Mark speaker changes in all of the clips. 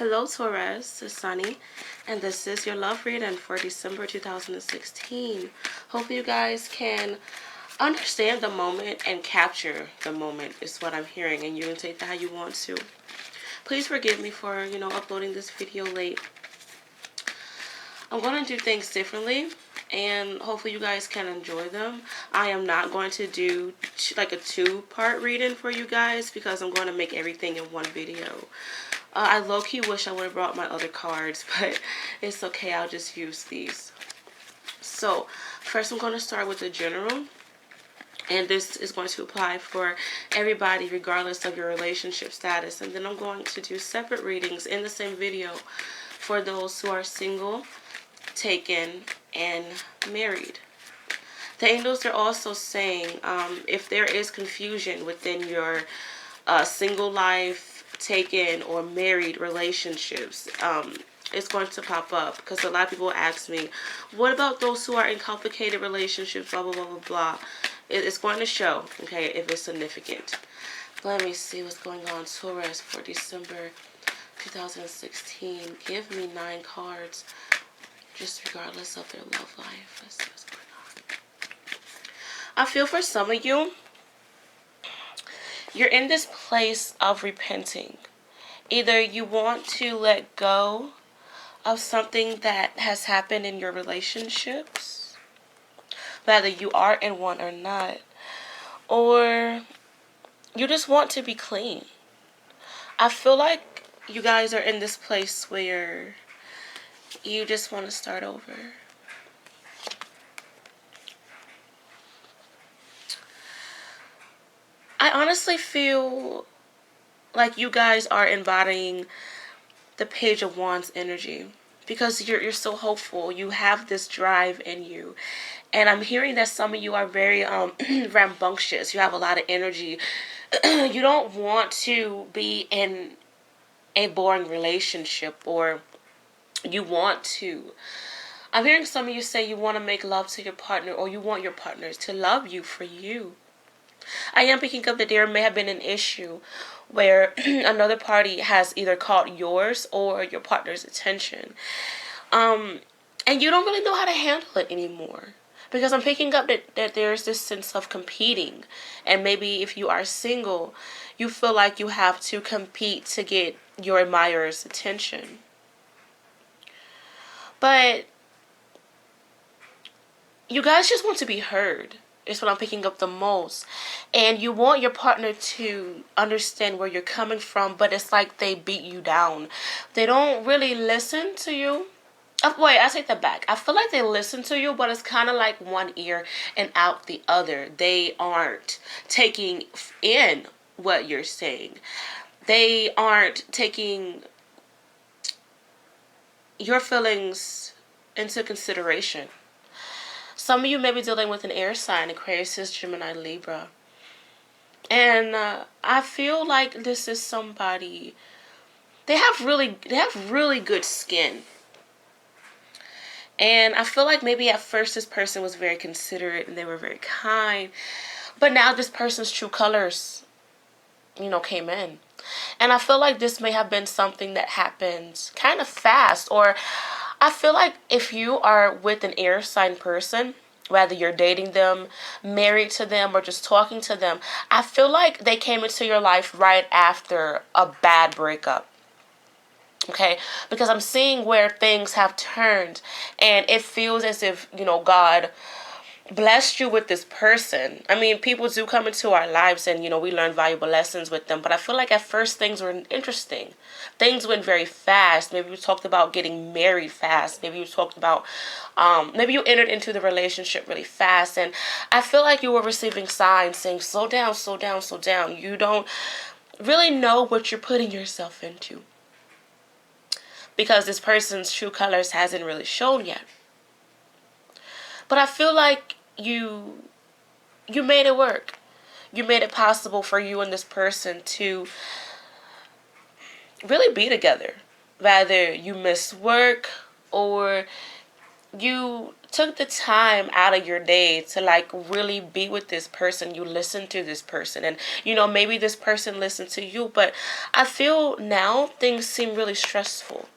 Speaker 1: Hello Taurus, it's Sunny, and this is your love reading for December 2016. Hope you guys can understand the moment and capture the moment is what I'm hearing, and you can take that how you want to. Please forgive me for, uploading this video late. I'm going to do things differently, and hopefully you guys can enjoy them. I am not going to do like a two-part reading for you guys because I'm going to make everything in one video. I low-key wish I would have brought my other cards, but it's okay. I'll just use these. So, first I'm going to start with the general. And this is going to apply for everybody regardless of your relationship status. And then I'm going to do separate readings in the same video for those who are single, taken, and married. The angels are also saying if there is confusion within your single life, taken, or married relationships, it's going to pop up because a lot of people ask me, what about those who are in complicated relationships, blah, blah, blah, blah, blah. It's going to show, okay, if it's significant. Let me see what's going on, Taurus, for December 2016. Give me 9 cards, just regardless of their love life. Let's see what's going on. I feel for some of you, you're in this place of repenting. Either you want to let go of something that has happened in your relationships, whether you are in one or not, or you just want to be clean. I feel like you guys are in this place where you just want to start over. I honestly feel like you guys are embodying the Page of Wands energy because you're so hopeful. You have this drive in you. And I'm hearing that some of you are very rambunctious. You have a lot of energy. You don't want to be in a boring relationship, or you want to. I'm hearing some of you say you want to make love to your partner, or you want your partners to love you for you. I am picking up that there may have been an issue where another party has either caught yours or your partner's attention. And you don't really know how to handle it anymore. Because I'm picking up that there's this sense of competing. And maybe if you are single, you feel like you have to compete to get your admirer's attention. But you guys just want to be heard. Is what I'm picking up the most. And you want your partner to understand where you're coming from, but it's like they beat you down. They don't really listen to you. Oh, wait, I take that back. I feel like they listen to you, but it's kind of like one ear and out the other. They aren't taking in what you're saying. They aren't taking your feelings into consideration. Some of you may be dealing with an air sign, Aquarius, Gemini, Libra. And I feel like this is somebody, they have really good skin. And I feel like maybe at first this person was very considerate and they were very kind. But now this person's true colors, came in. And I feel like this may have been something that happened kind of fast. Or I feel like if you are with an air sign person, whether you're dating them, married to them, or just talking to them, I feel like they came into your life right after a bad breakup. Okay? Because I'm seeing where things have turned, and it feels as if, God blessed you with this person. I mean, people do come into our lives and, we learn valuable lessons with them. But I feel like at first things were interesting. Things went very fast. Maybe we talked about getting married fast. Maybe you talked about, maybe you entered into the relationship really fast. And I feel like you were receiving signs saying, slow down, slow down, slow down. You don't really know what you're putting yourself into. Because this person's true colors hasn't really shown yet. But I feel like you made it work. You made it possible for you and this person to really be together. Whether you miss work or you took the time out of your day to like really be with this person. You listened to this person, and maybe this person listened to you, but I feel now things seem really stressful.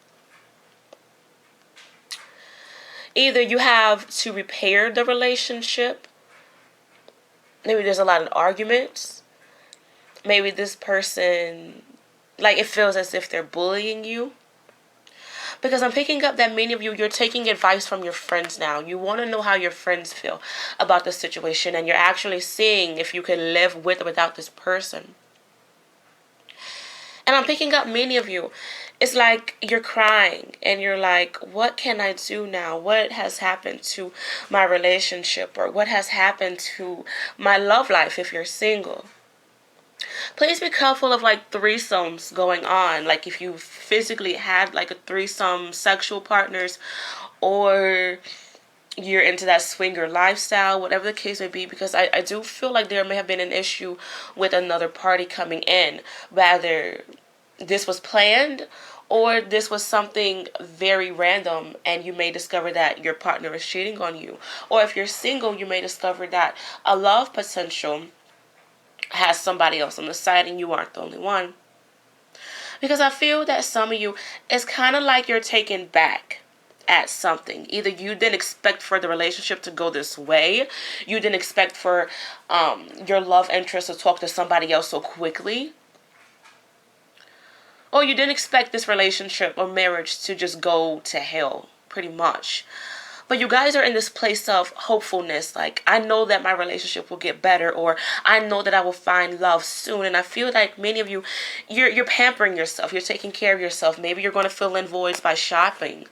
Speaker 1: Either you have to repair the relationship, maybe there's a lot of arguments, maybe this person, like, it feels as if they're bullying you. Because I'm picking up that many of you, you're taking advice from your friends now. You want to know how your friends feel about the situation, and you're actually seeing if you can live with or without this person. And I'm picking up many of you, it's like you're crying and you're like, what can I do now? What has happened to my relationship, or what has happened to my love life if you're single? Please be careful of like threesomes going on. Like if you physically had like a threesome sexual partners, or you're into that swinger lifestyle, whatever the case may be, because I do feel like there may have been an issue with another party coming in. Whether this was planned or this was something very random, and you may discover that your partner is cheating on you. Or if you're single, you may discover that a love potential has somebody else on the side and you aren't the only one. Because I feel that some of you, it's kind of like you're taken back at something. Either you didn't expect for the relationship to go this way, you didn't expect for your love interest to talk to somebody else so quickly, or you didn't expect this relationship or marriage to just go to hell, pretty much. But you guys are in this place of hopefulness. Like, I know that my relationship will get better, or I know that I will find love soon. And I feel like many of you, you're pampering yourself. You're taking care of yourself. Maybe you're going to fill in voids by shopping.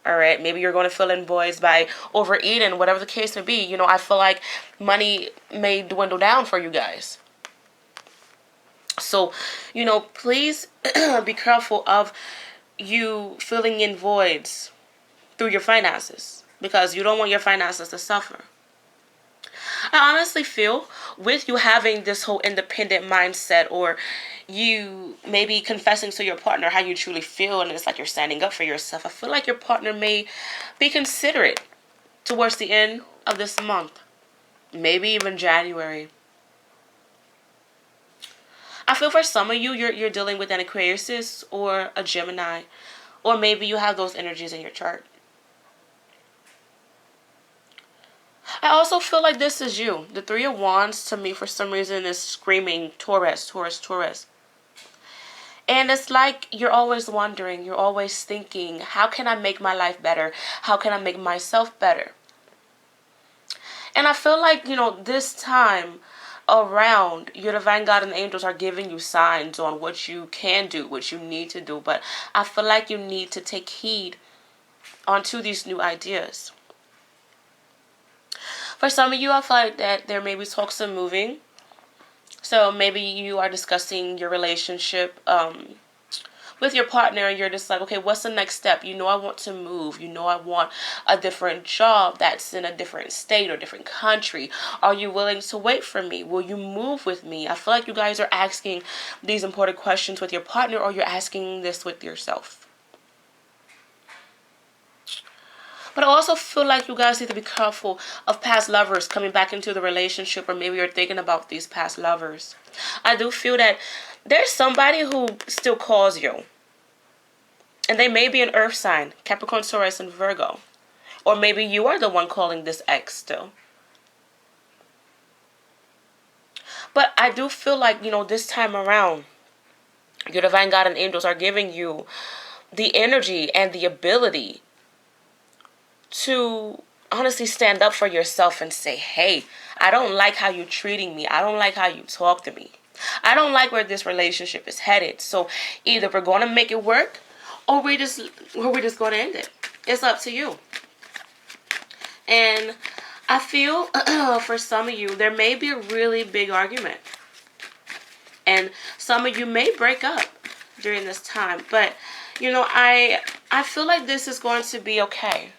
Speaker 1: All right. Maybe you're going to fill in voids by overeating, whatever the case may be. I feel like money may dwindle down for you guys. So, please be careful of you filling in voids through your finances, because you don't want your finances to suffer. I honestly feel with you having this whole independent mindset, or you maybe confessing to your partner how you truly feel, and it's like you're standing up for yourself, I feel like your partner may be considerate towards the end of this month, maybe even January. I feel for some of you, you're dealing with an Aquarius or a Gemini, or maybe you have those energies in your chart. I also feel like this is you. The Three of Wands to me for some reason is screaming Taurus, Taurus, Taurus. And it's like you're always wondering, you're always thinking, how can I make my life better? How can I make myself better? And I feel like, this time around, your divine God and angels are giving you signs on what you can do, what you need to do. But I feel like you need to take heed onto these new ideas. For some of you, I feel like that there may be talks of moving. So maybe you are discussing your relationship with your partner, and you're just like, okay, what's the next step? I want to move. I want a different job that's in a different state or different country. Are you willing to wait for me? Will you move with me? I feel like you guys are asking these important questions with your partner, or you're asking this with yourself. But I also feel like you guys need to be careful of past lovers coming back into the relationship, or maybe you're thinking about these past lovers. I do feel that there's somebody who still calls you. And they may be an earth sign, Capricorn, Taurus, and Virgo. Or maybe you are the one calling this ex still. But I do feel like, this time around, your divine God and angels are giving you the energy and the ability to honestly stand up for yourself and say, hey, I don't like how you're treating me. I don't like how you talk to me. I don't like where this relationship is headed. So either we're going to make it work, or we're just going to end it. It's up to you. And I feel for some of you, there may be a really big argument. And some of you may break up during this time. But, I feel like this is going to be okay.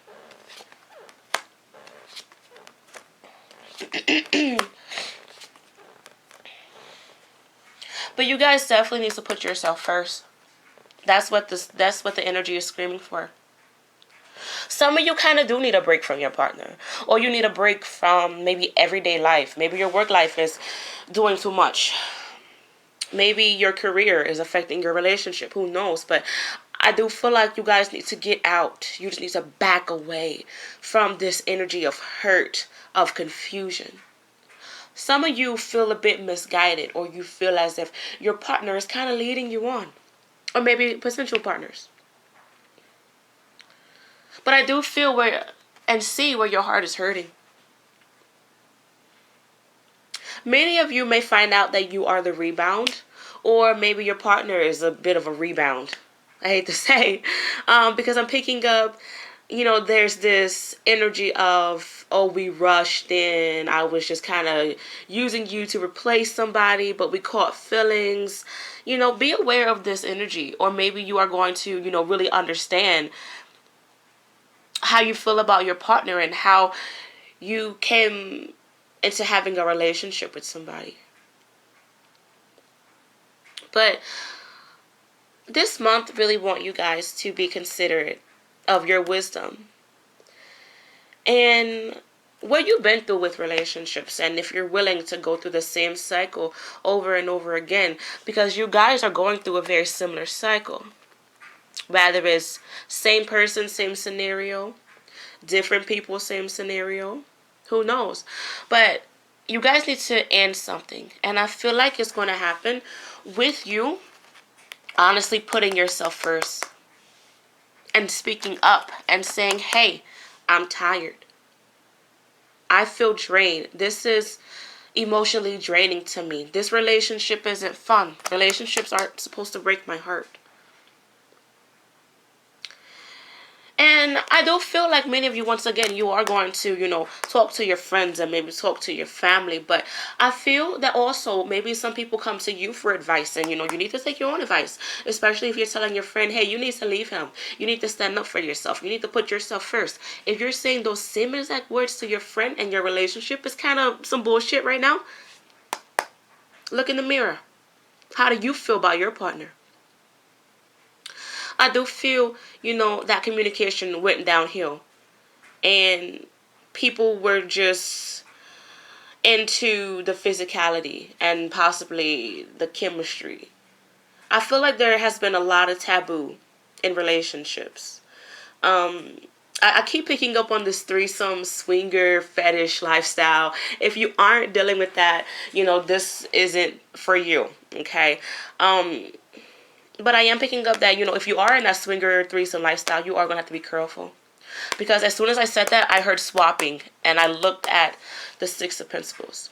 Speaker 1: But you guys definitely need to put yourself first. That's what the energy is screaming for. Some of you kind of do need a break from your partner, or you need a break from maybe everyday life. Maybe your work life is doing too much. Maybe your career is affecting your relationship. Who knows? But I do feel like you guys need to get out. You just need to back away from this energy of hurt, of confusion. Some of you feel a bit misguided, or you feel as if your partner is kind of leading you on, or maybe potential partners. But I do feel where and see where your heart is hurting. Many of you may find out that you are the rebound, or maybe your partner is a bit of a rebound. I hate to say, because I'm picking up, there's this energy of, oh, we rushed in. I was just kind of using you to replace somebody, but we caught feelings. Be aware of this energy, or maybe you are going to, really understand how you feel about your partner and how you came into having a relationship with somebody. But this month really want you guys to be considerate of your wisdom and what you've been through with relationships, and if you're willing to go through the same cycle over and over again, because you guys are going through a very similar cycle. Whether it's same person, same scenario, different people, same scenario, who knows? But you guys need to end something. And I feel like it's going to happen with you honestly putting yourself first and speaking up and saying, hey, I'm tired. I feel drained. This is emotionally draining to me. This relationship isn't fun. Relationships aren't supposed to break my heart. And I do feel like many of you, once again, you are going to, talk to your friends and maybe talk to your family. But I feel that also maybe some people come to you for advice, and, you need to take your own advice. Especially if you're telling your friend, hey, you need to leave him. You need to stand up for yourself. You need to put yourself first. If you're saying those same exact words to your friend and your relationship is kind of some bullshit right now, look in the mirror. How do you feel about your partner? I do feel, that communication went downhill. And people were just into the physicality and possibly the chemistry. I feel like there has been a lot of taboo in relationships. I keep picking up on this threesome swinger fetish lifestyle. If you aren't dealing with that, this isn't for you. Okay. But I am picking up that, if you are in that swinger threesome lifestyle, you are going to have to be careful. Because as soon as I said that, I heard swapping. And I looked at the Six of Pentacles.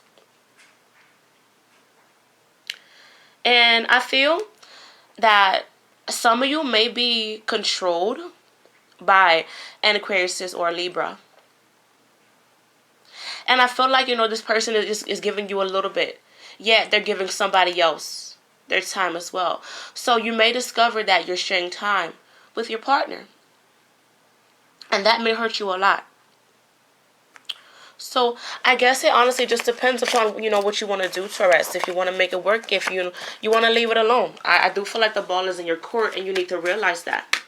Speaker 1: And I feel that some of you may be controlled by an Aquarius or a Libra. And I feel like, this person is giving you a little bit. Yet they're giving somebody else their time as well. So you may discover that you're sharing time with your partner. And that may hurt you a lot. So I guess it honestly just depends upon, what you want to do, Taurus. If you want to make it work, if you want to leave it alone. I do feel like the ball is in your court and you need to realize that.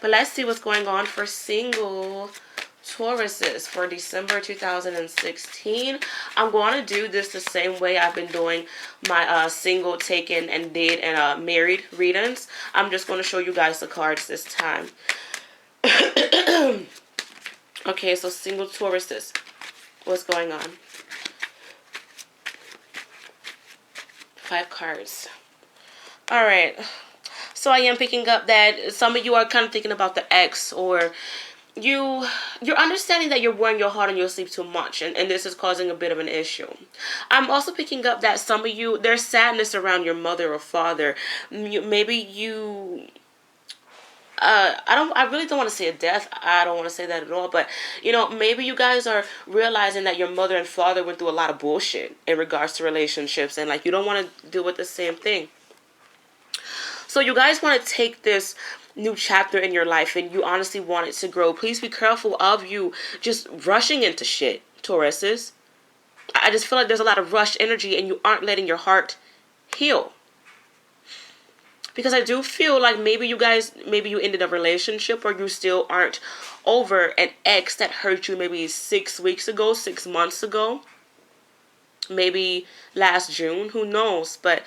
Speaker 1: But let's see what's going on for single Tauruses for December 2016. I'm going to do this the same way I've been doing my single, taken, and did and married readings. I'm just going to show you guys the cards this time. Okay, so single Tauruses. What's going on? 5 cards. Alright. So I am picking up that some of you are kind of thinking about the ex, or you're understanding that you're wearing your heart on your sleeve too much, and this is causing a bit of an issue. I'm also picking up that some of you, there's sadness around your mother or father. I really don't want to say a death. I don't want to say that at all. But, maybe you guys are realizing that your mother and father went through a lot of bullshit in regards to relationships. And, you don't want to deal with the same thing. So you guys want to take this new chapter in your life and you honestly want it to grow. Please be careful of you just rushing into shit, Tauruses. I just feel like there's a lot of rush energy and you aren't letting your heart heal. Because I do feel like maybe you ended a relationship, or you still aren't over an ex that hurt you maybe 6 weeks ago, 6 months ago, maybe last June, who knows. But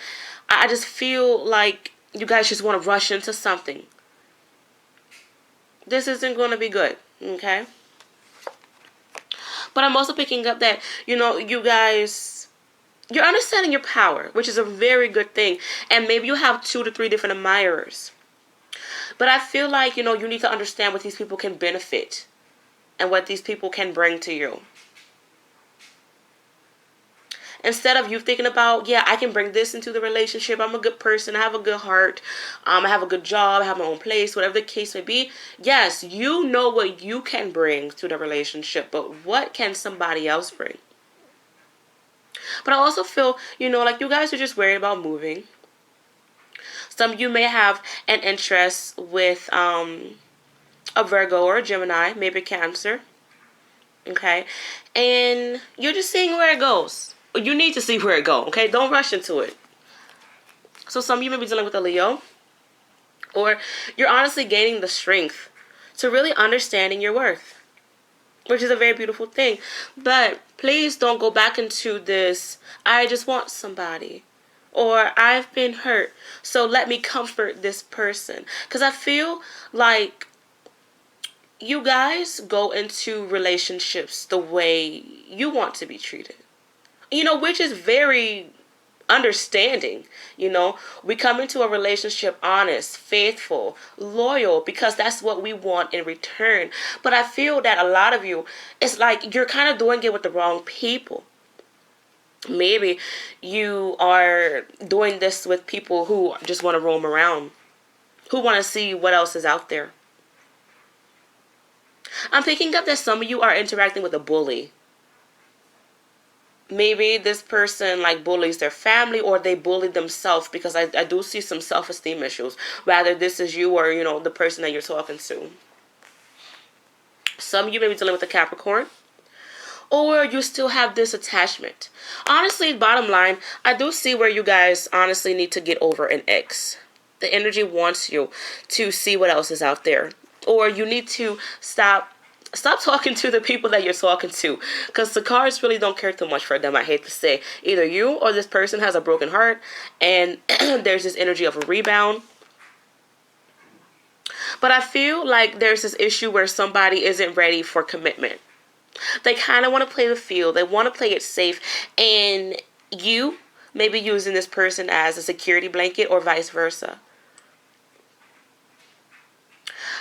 Speaker 1: I just feel like you guys just want to rush into something. This isn't going to be good, okay? But I'm also picking up that, you guys, you're understanding your power, which is a very good thing. And maybe you have 2 to 3 different admirers. But I feel like, you need to understand what these people can benefit and what these people can bring to you. Instead of you thinking about, yeah, I can bring this into the relationship. I'm a good person. I have a good heart. I have a good job. I have my own place. Whatever the case may be. Yes, you know what you can bring to the relationship. But what can somebody else bring? But I also feel, like you guys are just worried about moving. Some of you may have an interest with a Virgo or a Gemini. Maybe Cancer. Okay? And you're just seeing where it goes. You need to see where it goes, okay? Don't rush into it. So some of you may be dealing with a Leo. Or you're honestly gaining the strength to really understanding your worth, which is a very beautiful thing. But please don't go back into this, I just want somebody. Or I've been hurt, so let me comfort this person. Because I feel like you guys go into relationships the way you want to be treated. Which is very understanding. We come into a relationship honest, faithful, loyal, because that's what we want in return. But I feel that a lot of you, it's like you're kind of doing it with the wrong people. Maybe you are doing this with people who just want to roam around, who want to see what else is out there. I'm picking up that some of you are interacting with a bully. Maybe this person bullies their family, or they bully themselves, because I do see some self-esteem issues. Whether this is you or, the person that you're talking to. Some of you may be dealing with a Capricorn. Or you still have this attachment. Honestly, bottom line, I do see where you guys honestly need to get over an ex. The energy wants you to see what else is out there. Or you need to stop talking to the people that you're talking to, because the cards really don't care too much for them. I hate to say, either you or this person has a broken heart, and there's this energy of a rebound. But I feel like there's this issue where somebody isn't ready for commitment. They kind of want to play the field. They want to play it safe, and you may be using this person as a security blanket, or vice versa.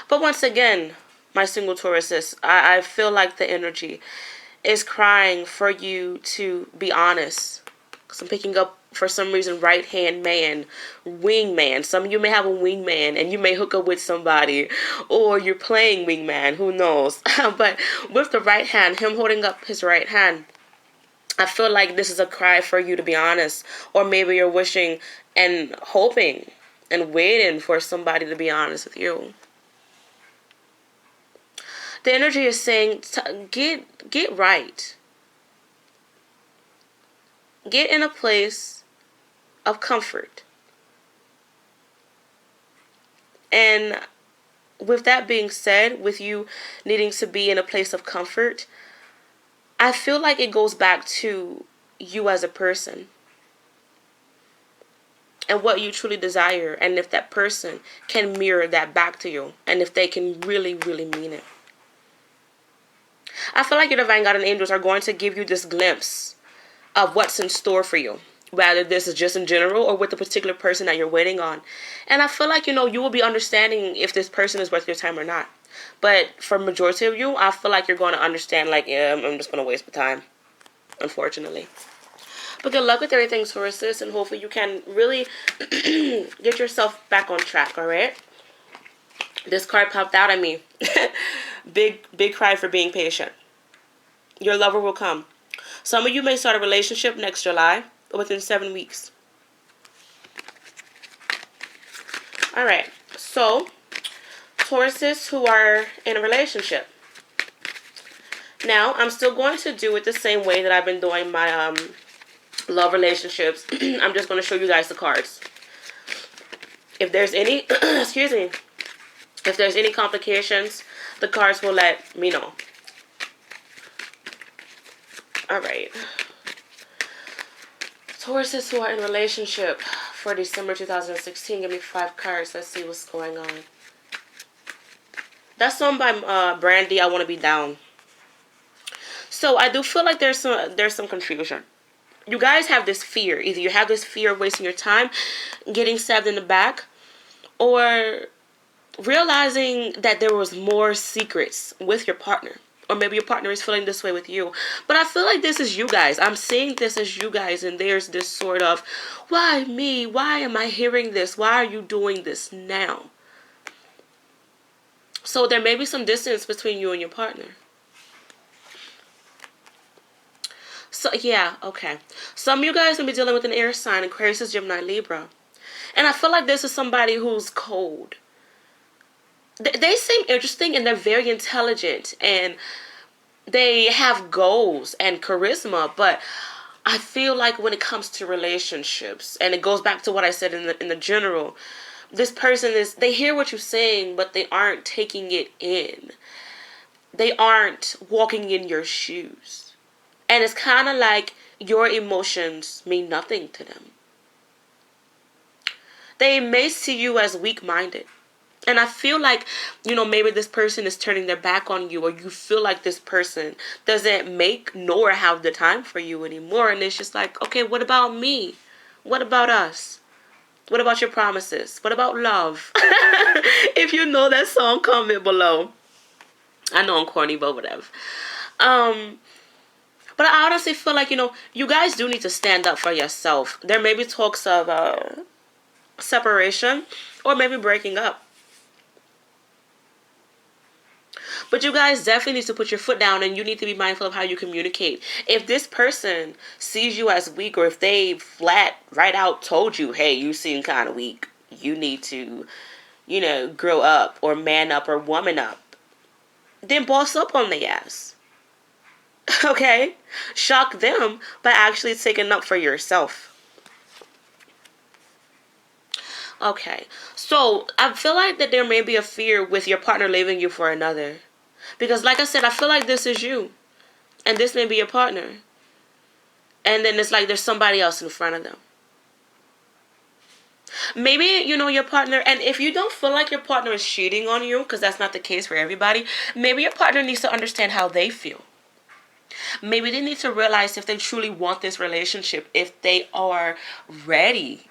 Speaker 1: But once again, my single Tauruses, I feel like the energy is crying for you to be honest. Because I'm picking up, for some reason, right-hand man, wingman. Some of you may have a wingman, and you may hook up with somebody. Or you're playing wingman, who knows. But with the right hand, him holding up his right hand, I feel like this is a cry for you to be honest. Or maybe you're wishing and hoping and waiting for somebody to be honest with you. The energy is saying, get right. Get in a place of comfort. And with that being said, with you needing to be in a place of comfort, I feel like it goes back to you as a person. And what you truly desire. And if that person can mirror that back to you. And if they can really, really mean it. I feel like your divine God and angels are going to give you this glimpse of what's in store for you. Whether this is just in general or with the particular person that you're waiting on. And I feel like, you will be understanding if this person is worth your time or not. But for majority of you, I feel like you're going to understand, yeah, I'm just going to waste my time. Unfortunately. But good luck with everything, Tauruses. And hopefully you can really get yourself back on track, alright? This card popped out at me. Big cry for being patient. Your lover will come. Some of you may start a relationship next July or within 7 weeks. Alright, so Tauruses who are in a relationship. Now, I'm still going to do it the same way that I've been doing my love relationships. I'm just going to show you guys the cards. If there's any, excuse me, if there's any complications, the cards will let me know. All right. Tauruses who are in relationship for December 2016. Give me 5 cards. Let's see what's going on. That song by Brandy, I Want to Be Down. So I do feel like there's some confusion. You guys have this fear. Either you have this fear of wasting your time, getting stabbed in the back, or realizing that there was more secrets with your partner. Or maybe your partner is feeling this way with you. But I feel like this is you guys. I'm seeing this as you guys. And there's this sort of, why me? Why am I hearing this? Why are you doing this now? So there may be some distance between you and your partner. So, yeah, okay. Some of you guys will be dealing with an air sign, Aquarius, Gemini, Libra. And I feel like this is somebody who's cold. They seem interesting and they're very intelligent and they have goals and charisma, but I feel like when it comes to relationships, and it goes back to what I said in the general, this person they hear what you're saying, but they aren't taking it in. They aren't walking in your shoes. And it's kind of like your emotions mean nothing to them. They may see you as weak-minded. And I feel like, maybe this person is turning their back on you, or you feel like this person doesn't make nor have the time for you anymore. And it's just like, okay, what about me? What about us? What about your promises? What about love? If you know that song, comment below. I know I'm corny, but whatever. But I honestly feel like, you guys do need to stand up for yourself. There may be talks of separation or maybe breaking up. But you guys definitely need to put your foot down, and you need to be mindful of how you communicate. If this person sees you as weak, or if they flat right out told you, hey, you seem kind of weak, you need to, grow up or man up or woman up, then boss up on their ass. Okay? Shock them by actually taking up for yourself. Okay. So I feel like that there may be a fear with your partner leaving you for another. Because like I said, I feel like this is you. And this may be your partner. And then it's like there's somebody else in front of them. Maybe, your partner, and if you don't feel like your partner is cheating on you, because that's not the case for everybody, maybe your partner needs to understand how they feel. Maybe they need to realize if they truly want this relationship, if they are ready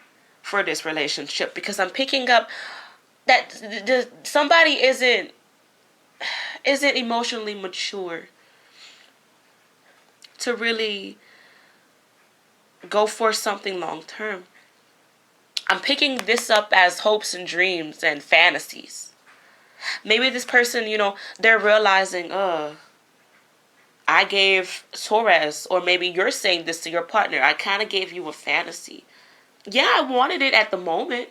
Speaker 1: for this relationship. Because I'm picking up that somebody isn't emotionally mature to really go for something long term. I'm picking this up as hopes and dreams and fantasies. Maybe this person, they're realizing, I gave Taurus, or maybe you're saying this to your partner, I kind of gave you a fantasy. Yeah, I wanted it at the moment.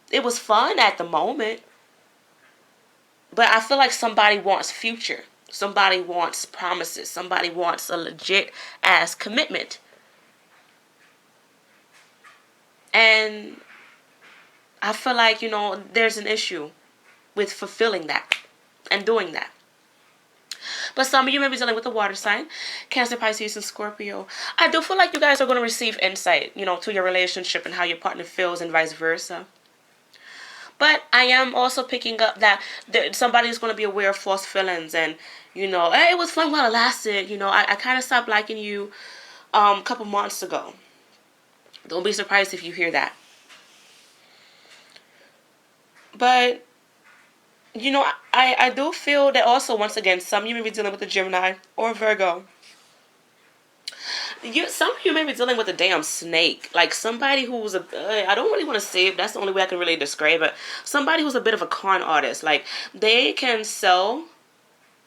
Speaker 1: It was fun at the moment. But I feel like somebody wants future. Somebody wants promises. Somebody wants a legit ass commitment. And I feel like, there's an issue with fulfilling that and doing that. But some of you may be dealing with a water sign, Cancer, Pisces, and Scorpio. I do feel like you guys are going to receive insight, to your relationship and how your partner feels and vice versa. But I am also picking up that somebody is going to be aware of false feelings. And, hey, it was fun while it lasted. I kind of stopped liking you a couple months ago. Don't be surprised if you hear that. But, I do feel that also, once again, some of you may be dealing with a Gemini or a Virgo. Some of you may be dealing with a damn snake. Like somebody who's I don't really want to say it. That's the only way I can really describe it. Somebody who's a bit of a con artist. Like they can sell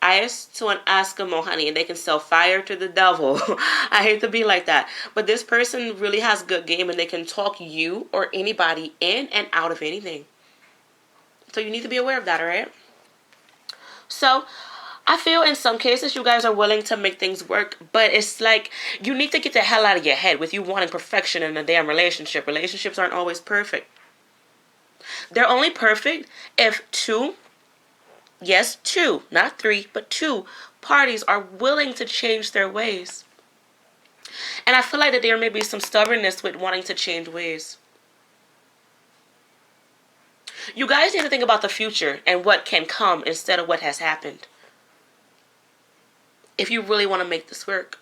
Speaker 1: ice to an Eskimo, honey, and they can sell fire to the devil. I hate to be like that. But this person really has good game, and they can talk you or anybody in and out of anything. So you need to be aware of that, alright? So I feel in some cases you guys are willing to make things work, but it's like you need to get the hell out of your head with you wanting perfection in a damn relationship. Relationships aren't always perfect. They're only perfect if two, yes, two, not three, but two parties are willing to change their ways. And I feel like that there may be some stubbornness with wanting to change ways. You guys need to think about the future and what can come instead of what has happened, if you really want to make this work.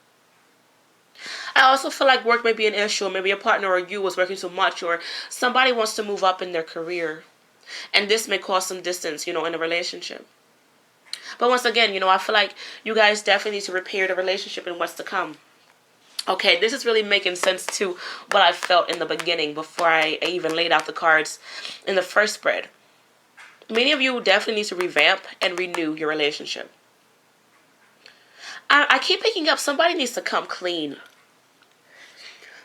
Speaker 1: I also feel like work may be an issue. Maybe a partner or you was working too much, or somebody wants to move up in their career. And this may cause some distance, in a relationship. But once again, I feel like you guys definitely need to repair the relationship and what's to come. Okay, this is really making sense to what I felt in the beginning before I even laid out the cards in the first spread. Many of you definitely need to revamp and renew your relationship. I keep picking up somebody needs to come clean.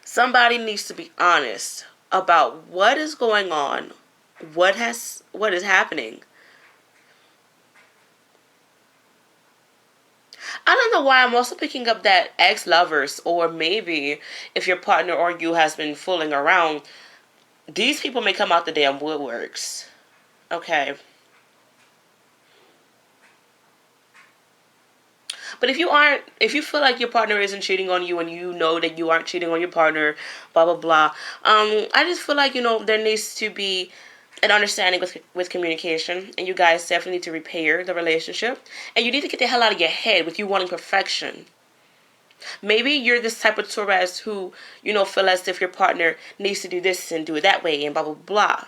Speaker 1: Somebody needs to be honest about what is going on, what is happening. I don't know why I'm also picking up that ex-lovers, or maybe if your partner or you has been fooling around, these people may come out the damn woodworks. Okay. But if you feel like your partner isn't cheating on you and you know that you aren't cheating on your partner, blah, blah, blah. I just feel like, there needs to be an understanding with communication, and you guys definitely need to repair the relationship, and you need to get the hell out of your head with you wanting perfection. Maybe you're this type of Taurus who, feel as if your partner needs to do this and do it that way and blah, blah, blah.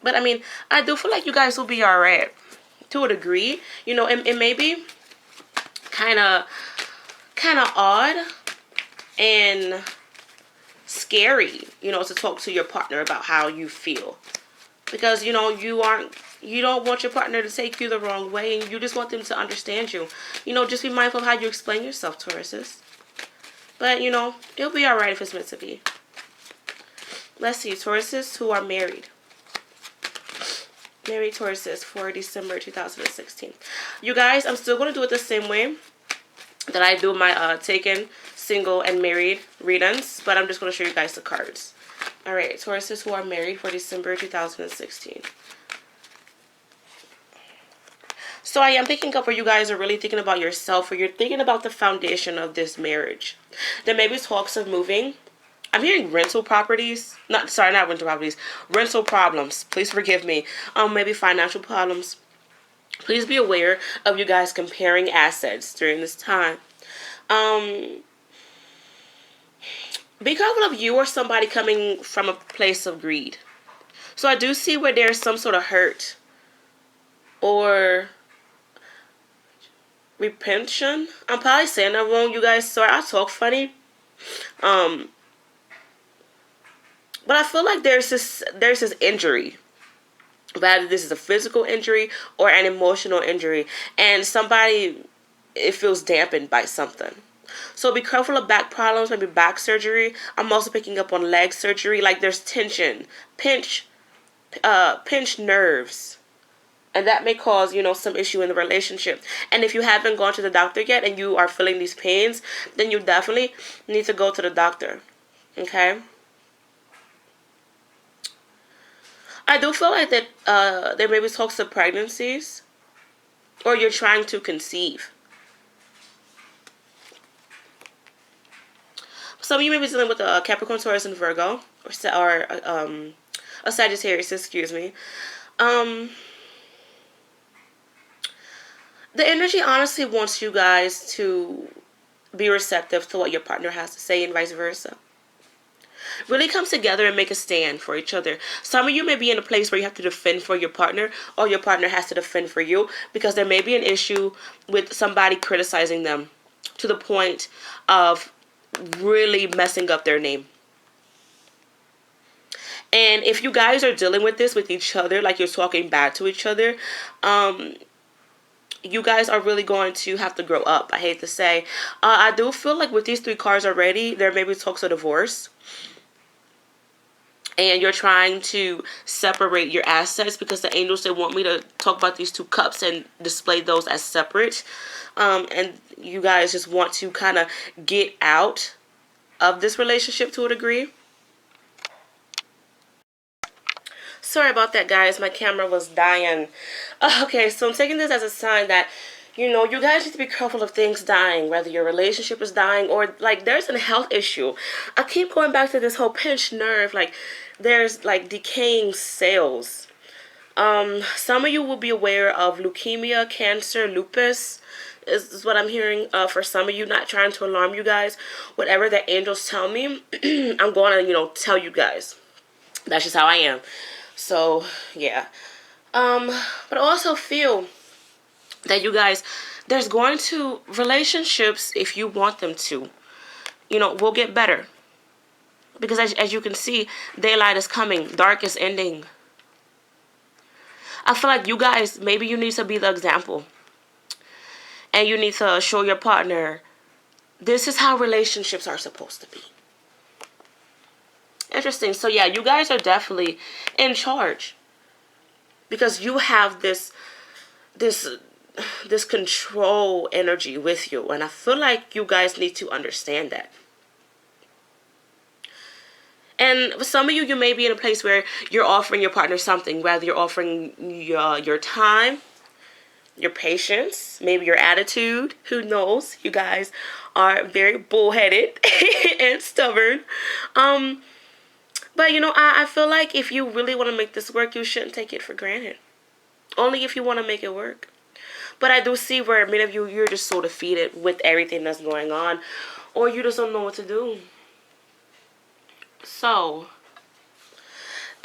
Speaker 1: But I do feel like you guys will be alright to a degree. It may be kind of odd and scary, to talk to your partner about how you feel, because you don't want your partner to take you the wrong way, and you just want them to understand you. Just be mindful of how you explain yourself, Tauruses. But it'll be all right if it's meant to be. Let's see, Tauruses who are married. Married Tauruses for December 2016. You guys, I'm still going to do it the same way that I do my taken, single, and married readings, but I'm just going to show you guys the cards. Alright, Tauruses who are married for December 2016. So I am picking up where you guys are really thinking about yourself, or you're thinking about the foundation of this marriage. There may be talks of moving. I'm hearing rental properties. Not rental properties. Rental problems. Please forgive me. Maybe financial problems. Please be aware of you guys comparing assets during this time. Be careful of you or somebody coming from a place of greed. So I do see where there's some sort of hurt or repention. I'm probably saying that wrong, you guys. Sorry, I talk funny. But I feel like there's this injury. Whether this is a physical injury or an emotional injury, and it feels dampened by something. So be careful of back problems, maybe back surgery. I'm also picking up on leg surgery. Like there's tension, pinch nerves. And that may cause, some issue in the relationship. And if you haven't gone to the doctor yet and you are feeling these pains, then you definitely need to go to the doctor. Okay? I do feel like that there may be talks of pregnancies, or you're trying to conceive. Some of you may be dealing with a Capricorn, Taurus, and Virgo, or a Sagittarius, excuse me. The energy honestly wants you guys to be receptive to what your partner has to say, and vice versa. Really come together and make a stand for each other. Some of you may be in a place where you have to defend for your partner, or your partner has to defend for you, because there may be an issue with somebody criticizing them to the point of really messing up their name. And if you guys are dealing with this with each other, like you're talking bad to each other, you guys are really going to have to grow up, I hate to say. I do feel like with these three cards already, there may be talks of divorce. And you're trying to separate your assets, because the angels, they want me to talk about these two cups and display those as separate. And you guys just want to kind of get out of this relationship to a degree. Sorry about that, guys. My camera was dying. Okay, so I'm taking this as a sign that, you guys need to be careful of things dying, whether your relationship is dying or, like, there's a health issue. I keep going back to this whole pinched nerve. Like, there's, like, decaying cells. Some of you will be aware of leukemia, cancer, lupus, is what I'm hearing. For some of you, not trying to alarm you guys. Whatever the angels tell me, I'm going to, tell you guys. That's just how I am. So, yeah. But I also feel that you guys, there's going to, relationships, if you want them to, will get better. Because as you can see, daylight is coming, dark is ending. I feel like you guys, maybe you need to be the example. And you need to show your partner, this is how relationships are supposed to be. Interesting. So yeah, you guys are definitely in charge. Because you have this control energy with you. And I feel like you guys need to understand that. And for some of you, you may be in a place where you're offering your partner something. Whether you're offering your time, your patience, maybe your attitude. Who knows? You guys are very bullheaded and stubborn. But, I feel like if you really want to make this work, you shouldn't take it for granted. Only if you want to make it work. But I do see where many of you, you're just so defeated with everything that's going on. Or you just don't know what to do. So,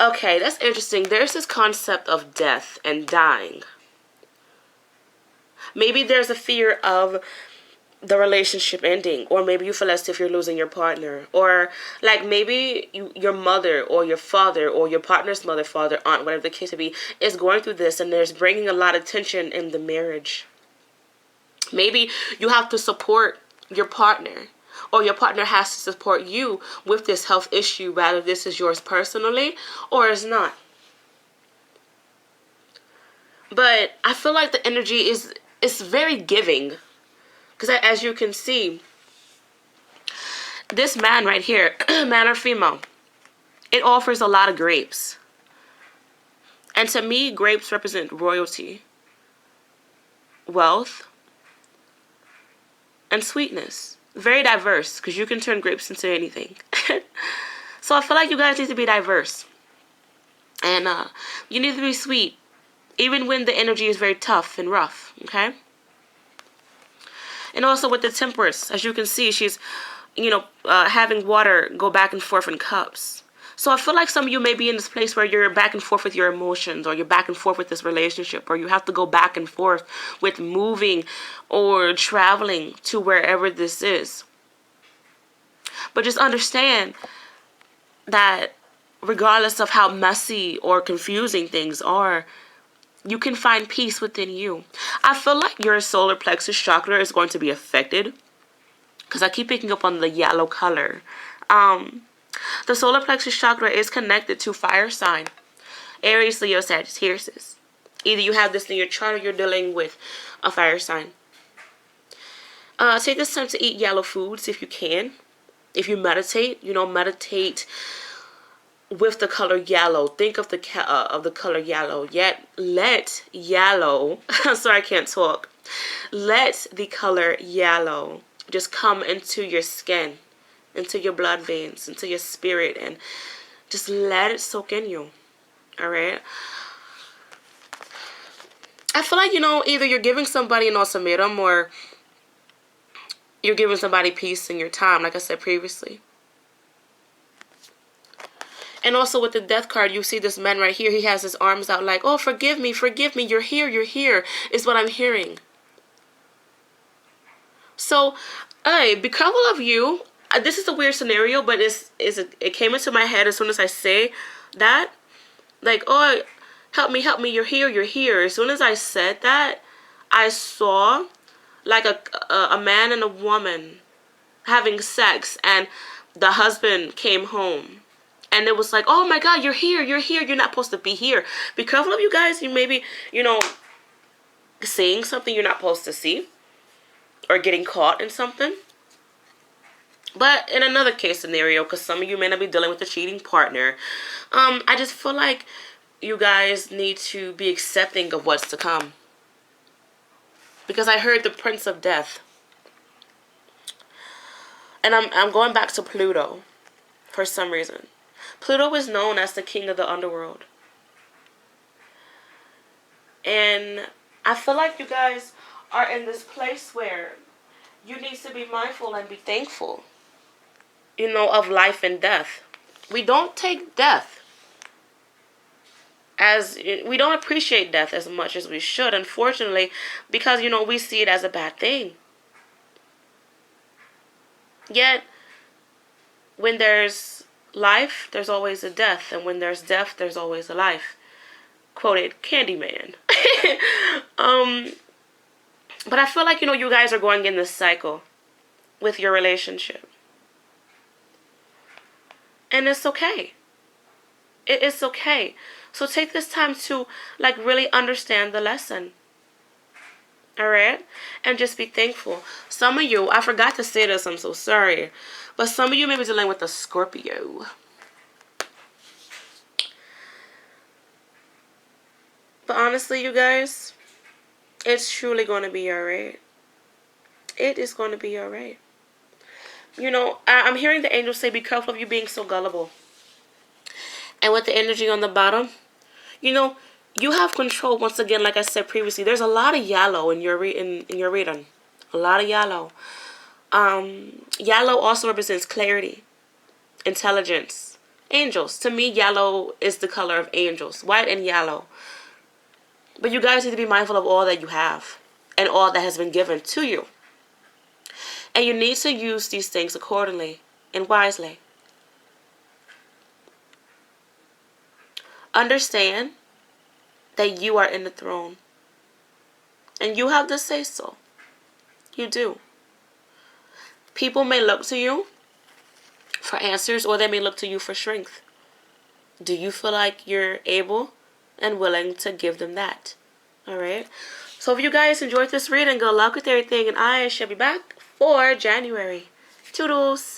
Speaker 1: okay, that's interesting. There's this concept of death and dying. Maybe there's a fear of the relationship ending, or maybe you feel as if you're losing your partner, or like maybe your mother or your father or your partner's mother, father, aunt, whatever the case may be, is going through this, and there's bringing a lot of tension in the marriage. Maybe you have to support your partner, or your partner has to support you with this health issue, whether this is yours personally or is not. But I feel like the energy is very giving. Because as you can see, this man right here, man or female, it offers a lot of grapes. And to me, grapes represent royalty, wealth, and sweetness. Very diverse, because you can turn grapes into anything. So I feel like you guys need to be diverse. And you need to be sweet, even when the energy is very tough and rough, okay? And also with the temperance, as you can see, she's, having water go back and forth in cups. So I feel like some of you may be in this place where you're back and forth with your emotions, or you're back and forth with this relationship, or you have to go back and forth with moving or traveling to wherever this is. But just understand that regardless of how messy or confusing things are, you can find peace within you. I feel like your solar plexus chakra is going to be affected, because I keep picking up on the yellow color. The solar plexus chakra is connected to fire sign, Aries, Leo, Sagittarius. Either you have this in your chart or you're dealing with a fire sign. Take this time to eat yellow foods if you can. If you meditate, meditate with the color yellow. Think of the color yellow. Yet let yellow, sorry I can't talk. Let the color yellow just come into your skin, into your blood veins, into your spirit, and just let it soak in you. All right? I feel like, either you're giving somebody an ultimatum, or you're giving somebody peace in your time, like I said previously. And also with the death card, you see this man right here. He has his arms out like, oh, forgive me, you're here, is what I'm hearing. So, hey, be careful of you. This is a weird scenario, but it came into my head as soon as I say that. Like, oh, help me, you're here. As soon as I said that, I saw like a man and a woman having sex, and the husband came home. And it was like, oh my God, you're here. You're not supposed to be here. Be careful of you guys. You may be, seeing something you're not supposed to see, or getting caught in something. But in another case scenario, because some of you may not be dealing with a cheating partner, I just feel like, you guys need to be accepting of what's to come. Because I heard the Prince of Death. And I'm going back to Pluto for some reason. Pluto is known as the king of the underworld. And I feel like you guys are in this place where you need to be mindful and be thankful, you know, of life and death. We don't take death as, we don't appreciate death as much as we should, unfortunately, because, you know, we see it as a bad thing. Yet, when there's life, there's always a death, and when there's death, there's always a life. Quoted Candyman. But I feel like, you know, you guys are going in this cycle with your relationship. And it's okay. It's okay. So take this time to, like, really understand the lesson. Alright? And just be thankful. Some of you, I forgot to say this, I'm so sorry. But some of you may be dealing with a Scorpio. But honestly, you guys, it's truly going to be alright. It is going to be alright. You know, I'm hearing the angels say, be careful of you being so gullible. And with the energy on the bottom, you know, you have control. Once again, like I said previously, there's a lot of yellow in your in your reading. A lot of yellow. Yellow also represents clarity, intelligence, angels. To me, yellow is the color of angels. White and yellow. But you guys need to be mindful of all that you have and all that has been given to you. And you need to use these things accordingly and wisely. Understand that you are in the throne. And you have the say-so. You do. People may look to you for answers, or they may look to you for strength. Do you feel like you're able and willing to give them that? Alright? So if you guys enjoyed this reading, good luck with everything, and I shall be back for January. Toodles!